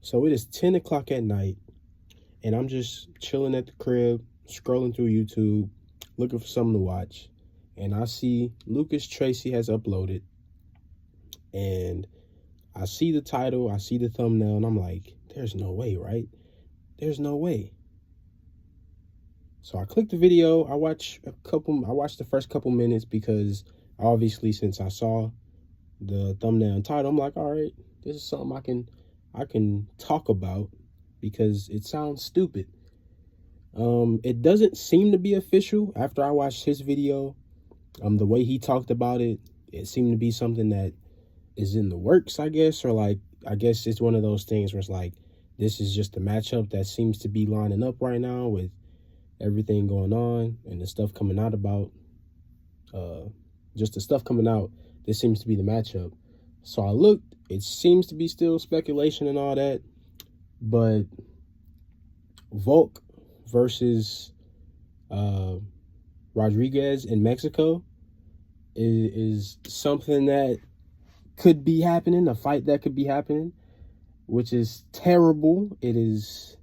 So it is 10 o'clock at night, and I'm just chilling at the crib, scrolling through YouTube, looking for something to watch. And I see Lucas Tracy has uploaded, and I see the title, I see the thumbnail, and I'm like, there's no way, right? There's no way. So I click the video, I watch the first couple minutes because obviously since I saw the thumbnail and title, I'm like, all right, this is something I can talk about because it sounds stupid. It doesn't seem to be official. After I watched his video, the way he talked about it, it seemed to be something that is in the works, I guess, or like, I guess it's one of those things where it's like, this is just a matchup that seems to be lining up right now with everything going on and the stuff coming out about, just the stuff coming out. This seems to be the matchup. So I looked, it seems to be still speculation and all that, but Volk versus Rodriguez in Mexico is something that could be happening, a fight that could be happening, which is terrible. It is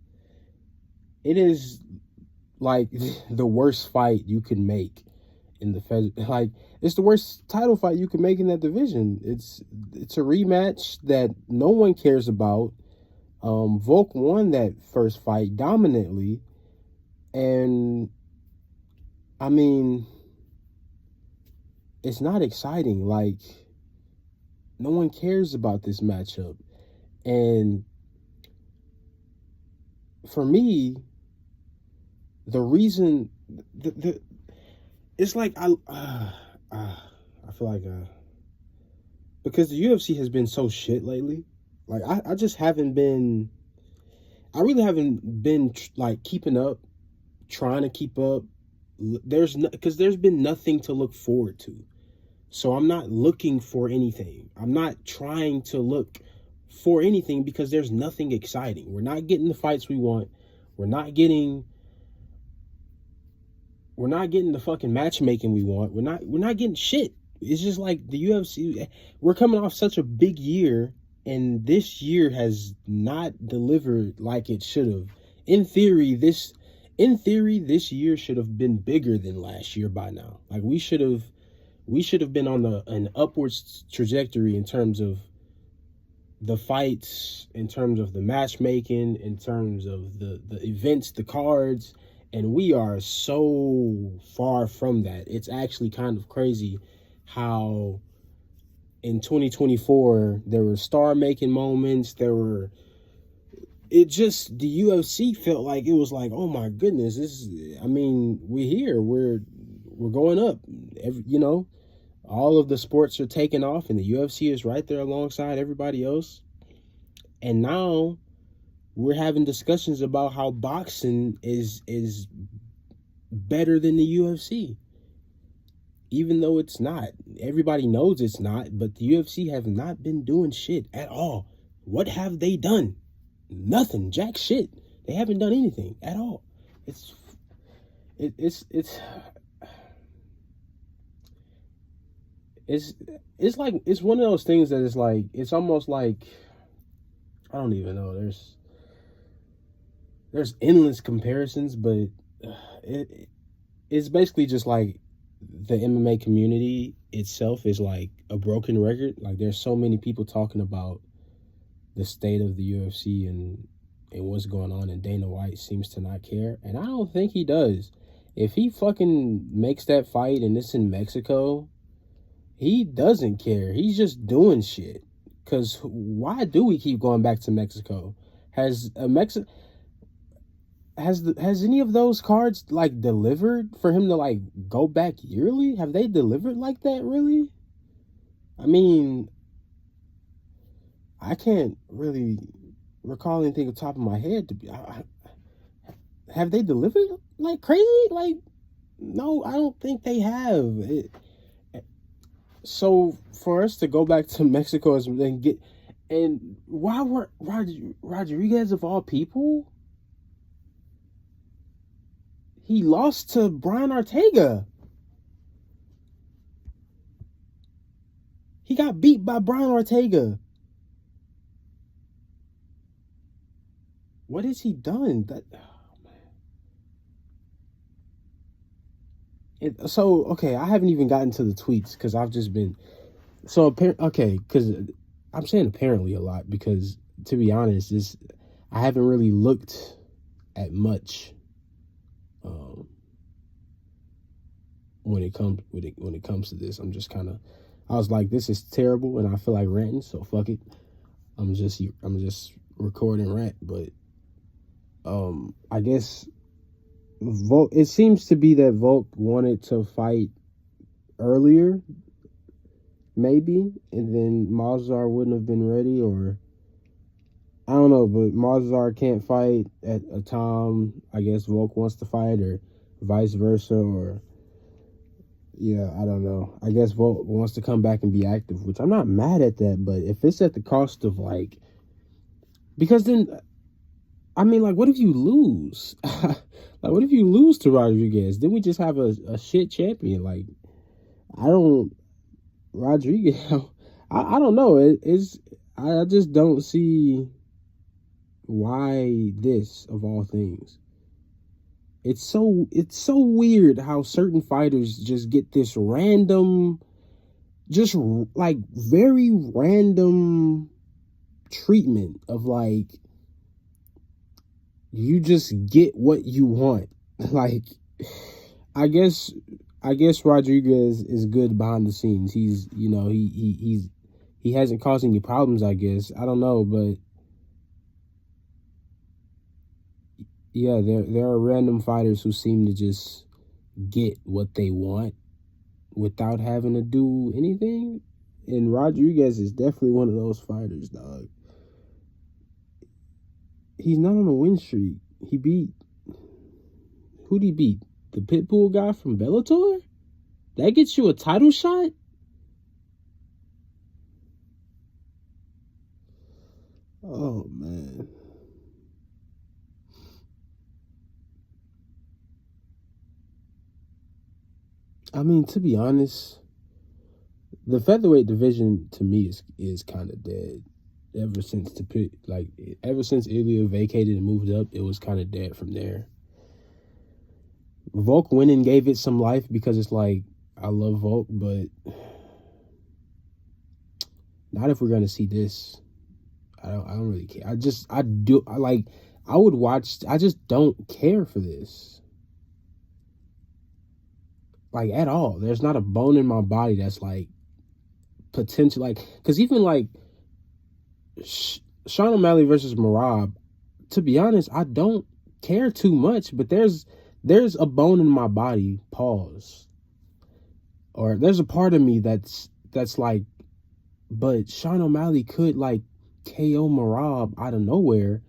like the worst fight you can make in the like, it's the worst title fight you can make in that division. It's a rematch that no one cares about. Volk won that first fight dominantly, and I mean, it's not exciting. Like, no one cares about this matchup. And for me, the reason it's like I feel like because the UFC has been so shit lately. Like, I just haven't been, I really haven't been like keeping up, trying to keep up. Because there's been nothing to look forward to. So I'm not looking for anything. I'm not trying to look for anything because there's nothing exciting. We're not getting the fights we want. We're not getting the fucking matchmaking we want. We're not getting shit. It's just like the UFC. We're coming off such a big year, and this year has not delivered like it should have. In theory, this year should have been bigger than last year by now. Like, we should have been on an upwards trajectory in terms of the fights, in terms of the matchmaking, in terms of the events, the cards, and we are so far from that. It's actually kind of crazy how in 2024 there were star-making moments. The UFC felt like it was like, oh my goodness, we're here, we're going up. All of the sports are taking off, and the UFC is right there alongside everybody else. And now we're having discussions about how boxing is better than the UFC, even though it's not. Everybody knows it's not, but the UFC have not been doing shit at all. What have they done? Nothing, jack shit. They haven't done anything at all. It's like, it's one of those things that is like, it's almost like, I don't even know. There's endless comparisons, but it's basically just like the MMA community itself is like a broken record. Like, there's so many people talking about the state of the UFC and what's going on, and Dana White seems to not care, and I don't think he does. If he fucking makes that fight and it's in Mexico, he doesn't care. He's just doing shit. Because why do we keep going back to Mexico? Has any of those cards like delivered for him to like go back yearly? Have they delivered like that, really? I mean, I can't really recall anything off the top of my head. Have they delivered like crazy? Like, no, I don't think they have. So for us to go back to Mexico and why were Rodriguez, of all people, he lost to Brian Ortega. He got beat by Brian Ortega. What has he done? So okay, I haven't even gotten to the tweets because I've just been because I'm saying apparently a lot because to be honest, I haven't really looked at much when it comes to this. I'm just kind of I was like, this is terrible, and I feel like ranting, so fuck it. I'm just recording rant, but I guess Volk. It seems to be that Volk wanted to fight earlier, maybe, and then Mazar wouldn't have been ready, or I don't know. But Mazar can't fight at a time I guess Volk wants to fight, or vice versa, or yeah, I don't know. I guess Volk wants to come back and be active, which I'm not mad at that. But if it's at the cost of because then I mean, like, what if you lose? Like, what if you lose to Rodriguez? Then we just have a shit champion. Like, I don't Rodriguez. I don't know. I just don't see why this of all things. It's so weird how certain fighters just get this random, just like very random treatment of like you just get what you want. Like I guess Rodriguez is good behind the scenes. He's he hasn't caused any problems, I guess. I don't know, but yeah, there are random fighters who seem to just get what they want without having to do anything. And Rodriguez is definitely one of those fighters, dog. He's not on a win streak. Who'd he beat? The Pitbull guy from Bellator? That gets you a title shot? Oh, man. I mean, to be honest, the featherweight division to me is kind of dead. Ever since Ilya vacated and moved up, it was kind of dead from there. Volk winning gave it some life because it's like I love Volk, but not if we're gonna see this. I don't really care. I would watch. I just don't care for this, like at all. There's not a bone in my body that's like potential, like because even like Sean O'Malley versus Merab. To be honest, I don't care too much, but there's a bone in my body. Pause. Or there's a part of me that's like, but Sean O'Malley could like KO Merab out of nowhere,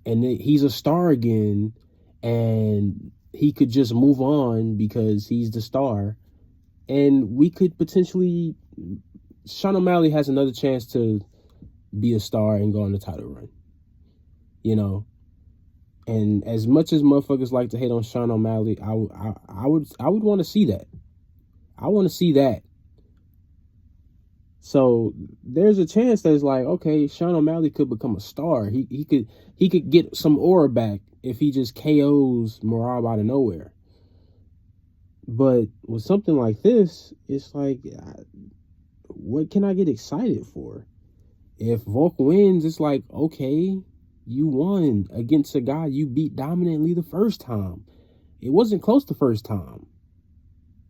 and he's a star again, and he could just move on because he's the star, and we could potentially Sean O'Malley has another chance to be a star and go on the title run, And as much as motherfuckers like to hate on Sean O'Malley, I would want to see that. I want to see that. So there's a chance that it's like, okay, Sean O'Malley could become a star. He could get some aura back if he just KOs Merab out of nowhere. But with something like this, it's like, what can I get excited for? If Volk wins, it's like, okay, you won against a guy you beat dominantly the first time. It wasn't close the first time.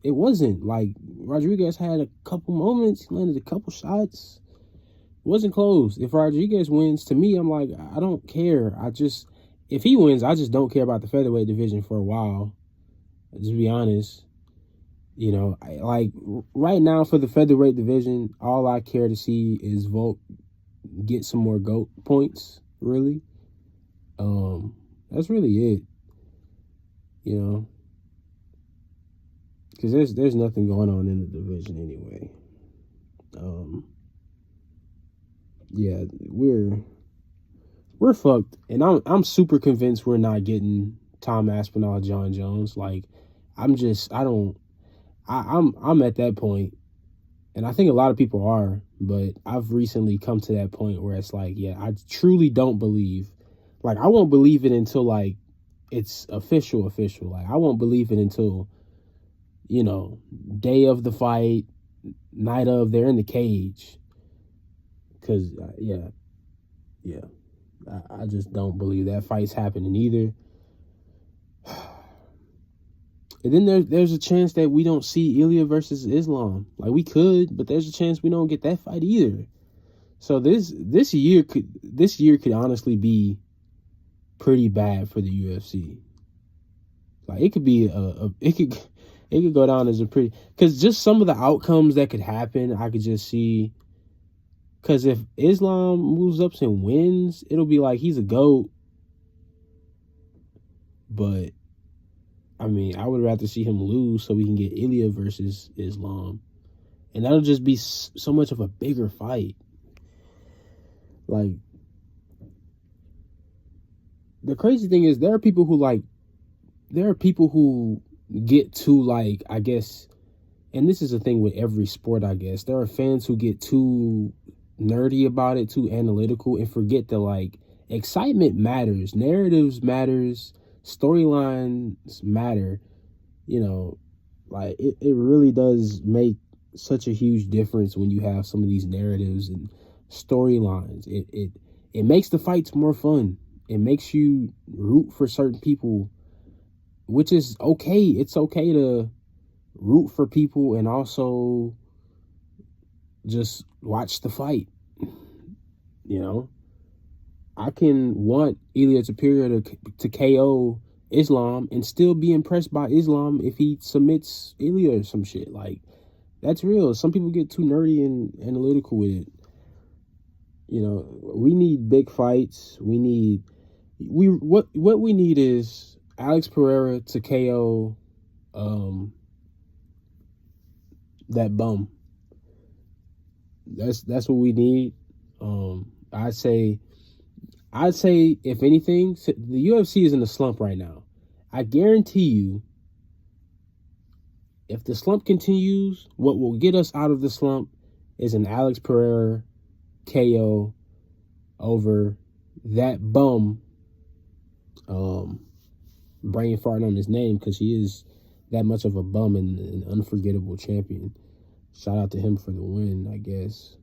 It wasn't. Like, Rodriguez had a couple moments. He landed a couple shots. It wasn't close. If Rodriguez wins, to me, I'm like, I don't care. If he wins, I just don't care about the featherweight division for a while. Just to be honest. Right now for the featherweight division, all I care to see is Volk get some more GOAT points, really. That's really it. Because there's nothing going on in the division anyway. Yeah, we're fucked, and I'm super convinced we're not getting Tom Aspinall, John Jones. Like, I'm at that point, and I think a lot of people are, but I've recently come to that point where it's like, yeah, I truly don't believe. like, I won't believe it until, like, it's official. Like, I won't believe it until, day of the fight, night of, they're in the cage. Because, yeah, I just don't believe that fight's happening either. And then there's a chance that we don't see Ilya versus Islam. Like, we could, but there's a chance we don't get that fight either. So this year could honestly be pretty bad for the UFC. Like, it could be it could go down as a pretty, because just some of the outcomes that could happen, I could just see. Because if Islam moves up and wins, it'll be like he's a GOAT. But I mean, I would rather see him lose so we can get Ilya versus Islam, and that'll just be so much of a bigger fight. Like, the crazy thing is, there are people who get too, like, I guess, and this is a thing with every sport, I guess, there are fans who get too nerdy about it, too analytical, and forget that, like, excitement matters, narratives matters, storylines matter. Like, it really does make such a huge difference when you have some of these narratives and storylines. It makes the fights more fun. It makes you root for certain people, which is okay. It's okay to root for people and also just watch the fight. I can want Ilya Superior to KO Islam and still be impressed by Islam if he submits Ilya or some shit. Like, that's real. Some people get too nerdy and analytical with it. We need big fights. What we need is Alex Pereira to KO that bum. That's what we need. I'd say if anything, the UFC is in a slump right now. I guarantee you, if the slump continues, what will get us out of the slump is an Alex Pereira KO over that bum. Brain farting on his name because he is that much of a bum and an unforgettable champion. Shout out to him for the win, I guess.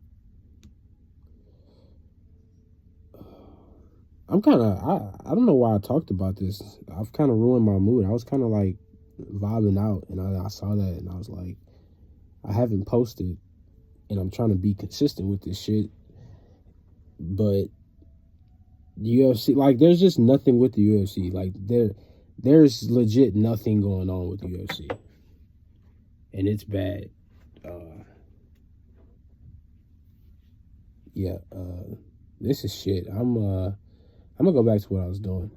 I don't know why I talked about this. I've kind of ruined my mood. I was kind of like vibing out, and I saw that, and I was like, I haven't posted, and I'm trying to be consistent with this shit. But the UFC, like, there's just nothing with the UFC. Like, there's legit nothing going on with the UFC, and it's bad. This is shit. I'm gonna go back to what I was doing.